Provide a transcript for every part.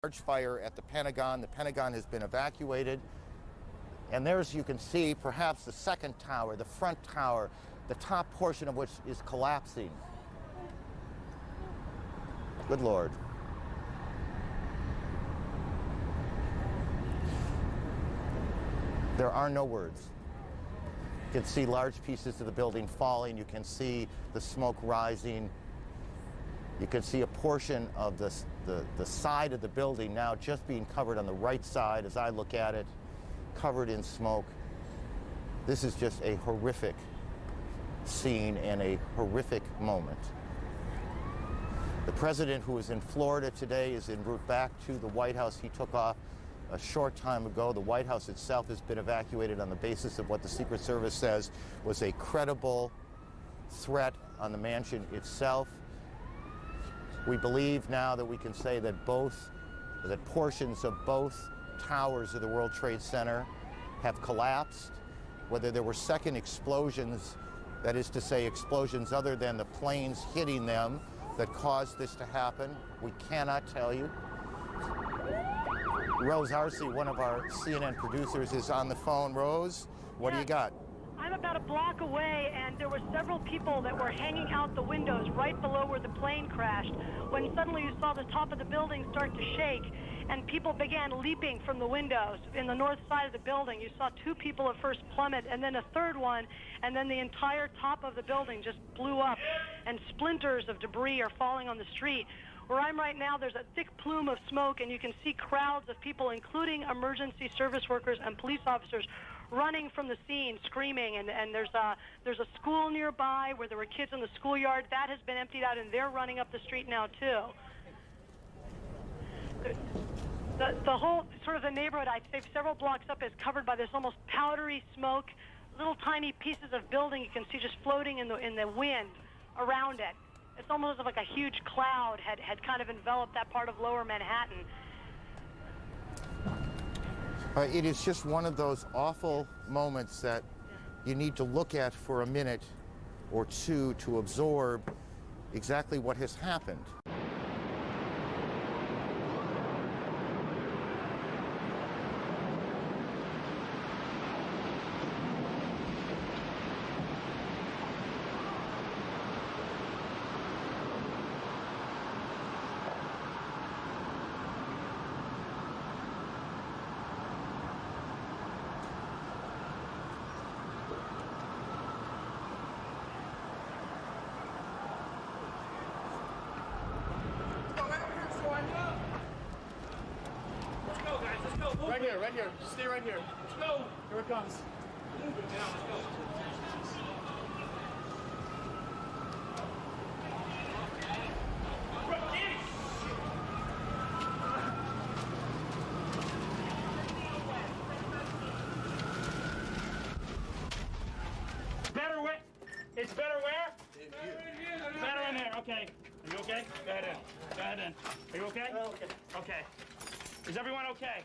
Large fire at the Pentagon. The Pentagon has been evacuated. And there's, you can see, perhaps the second tower, the front tower, the top portion of which is collapsing. Good Lord. There are no words. You can see large pieces of the building falling. You can see the smoke rising. You can see a portion of the side of the building now just being covered on the right side as I look at it, covered in smoke. This is just a horrific scene and a horrific moment. The president, who is in Florida today, is en route back to the White House. He took off a short time ago. The White House itself has been evacuated on the basis of what the Secret Service says was a credible threat on the mansion itself. We believe now that we can say that that portions of both towers of the World Trade Center have collapsed. Whether there were second explosions, that is to say explosions other than the planes hitting them that caused this to happen, we cannot tell you. Rose Arce, one of our CNN producers, is on the phone. Rose, what do you got? I'm about a block away, and there were several people that were hanging out the windows right below where the plane crashed, when suddenly you saw the top of the building start to shake, and people began leaping from the windows in the north side of the building. You saw two people at first plummet, and then a third one, and then the entire top of the building just blew up, and splinters of debris are falling on the street. Where I'm right now, there's a thick plume of smoke, and you can see crowds of people, including emergency service workers and police officers, running from the scene, screaming, and there's a school nearby where there were kids in the schoolyard. That has been emptied out, and they're running up the street now, too. The whole, sort of the neighborhood, I'd say several blocks up, is covered by this almost powdery smoke, little tiny pieces of building you can see just floating in the wind around it. It's almost like a huge cloud had kind of enveloped that part of lower Manhattan. It is just one of those awful moments that you need to look at for a minute or two to absorb exactly what has happened. Right here. Stay right here. Let's go. Here it comes. Move it now. Let's go. Better where? It's better where? Better in here. Okay. Are you okay? Go ahead in. Go ahead in. Are you okay? Okay. Okay. Is everyone okay?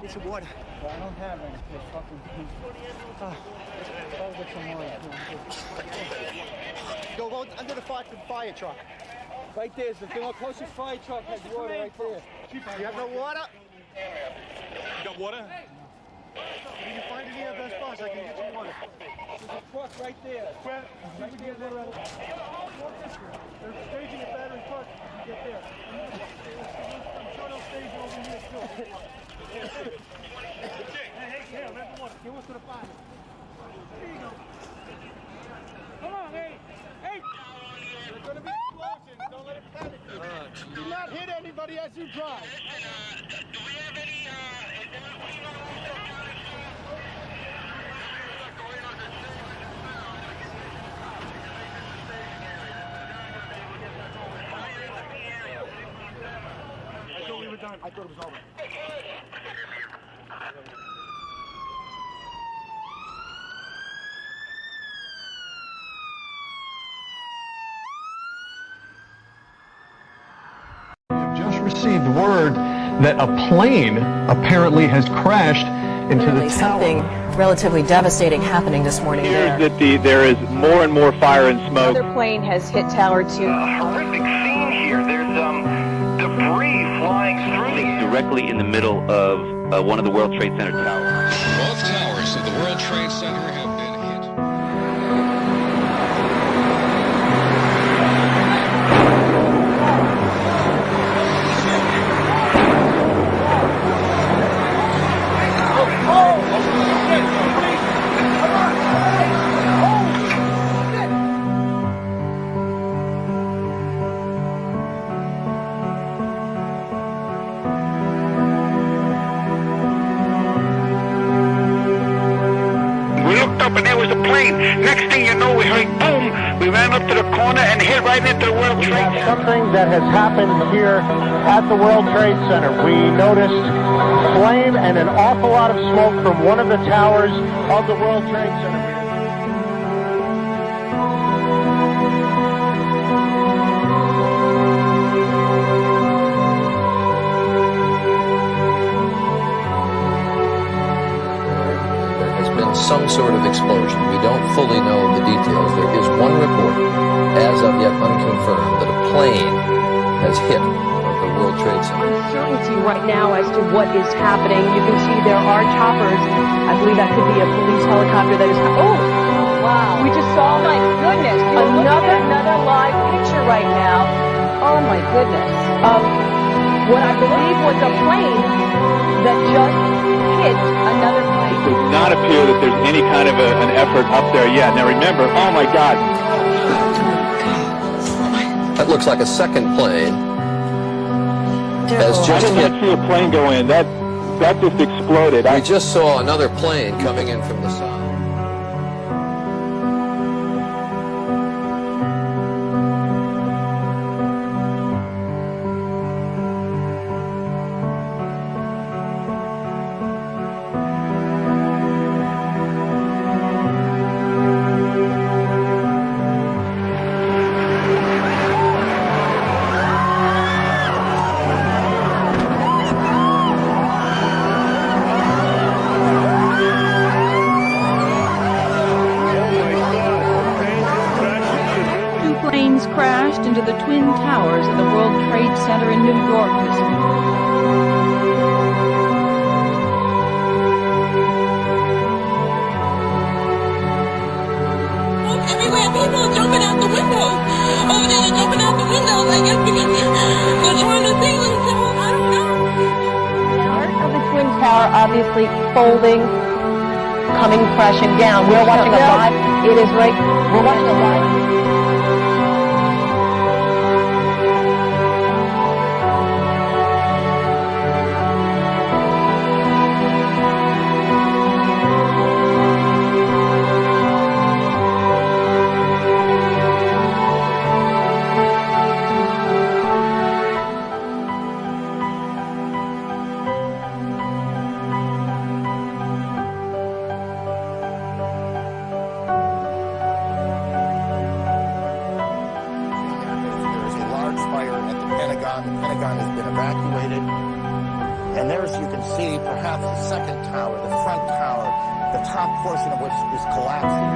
Get some water. Well, I don't have any. They fucking. I'll get some water. Go under the fire truck. Right there's the closest fire truck has water right there. You have no water? You got water? You can find it here at Best Buy. I can get you water. There's a truck right there. Right there. They're staging a battery truck. You get there. I'm sure they'll stage it over here too. Hey, here, let water. Give us to the fire. There you go. Come on, hey. There's going to be explosions. Don't let it panic you. Do not hit anybody as you drive. Do we have any, I thought it was over. received word that a plane apparently has crashed into the tower. Something relatively devastating happening this morning there. That there is more and more fire and smoke. Another plane has hit Tower 2. Horrific scene here. There's debris flying through the air. Directly in the middle of one of the World Trade Center towers. Both towers of the World Trade Center have been hit. And there was a plane. Next thing you know, we heard boom. We ran up to the corner and hit right into the World Trade Center. Something that has happened here at the World Trade Center. We noticed flame and an awful lot of smoke from one of the towers of the World Trade Center. Some sort of explosion. We don't fully know the details. There is one report, as of yet unconfirmed, that a plane has hit the World Trade Center. Uncertainty right now as to what is happening. You can see there are choppers. I believe that could be a police helicopter that is... Oh! Wow. We just saw, my goodness, another live picture right now. Oh my goodness. What I believe was a plane that just hit another plane. It does not appear that there's any kind of an effort up there yet. Now remember, oh my God. That looks like a second plane. Has just I did not see a plane go in. That just exploded. We just saw another plane coming in from the side. Crashed into the Twin Towers of the World Trade Center in New York this morning. Everywhere, people are jumping out the windows. Over there, they're jumping out the windows, I guess, because they're trying to see themselves. I don't know. Part of the Twin Tower obviously folding, coming crashing down. We're watching a live. It is right. We're watching a live. The Pentagon has been evacuated. And there's, you can see, perhaps the second tower, the front tower, the top portion of which is collapsing.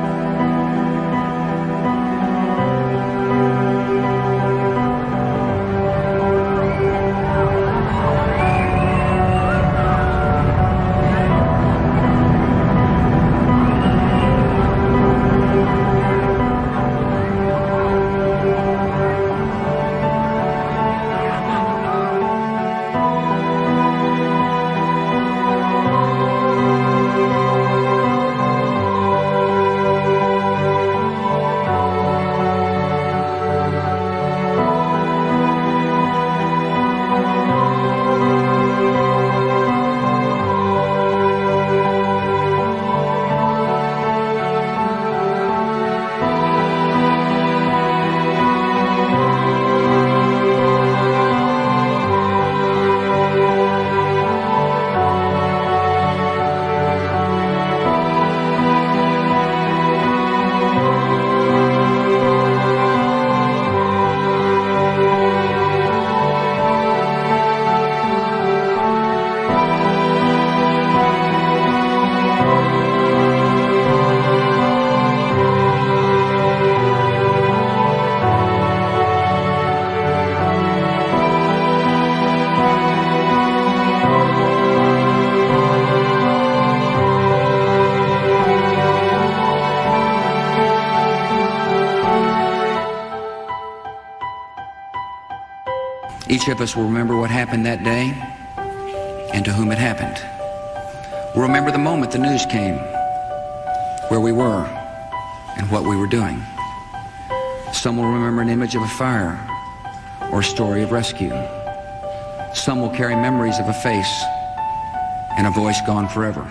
Each of us will remember what happened that day and to whom it happened. We'll remember the moment the news came, where we were and what we were doing. Some will remember an image of a fire or a story of rescue. Some will carry memories of a face and a voice gone forever.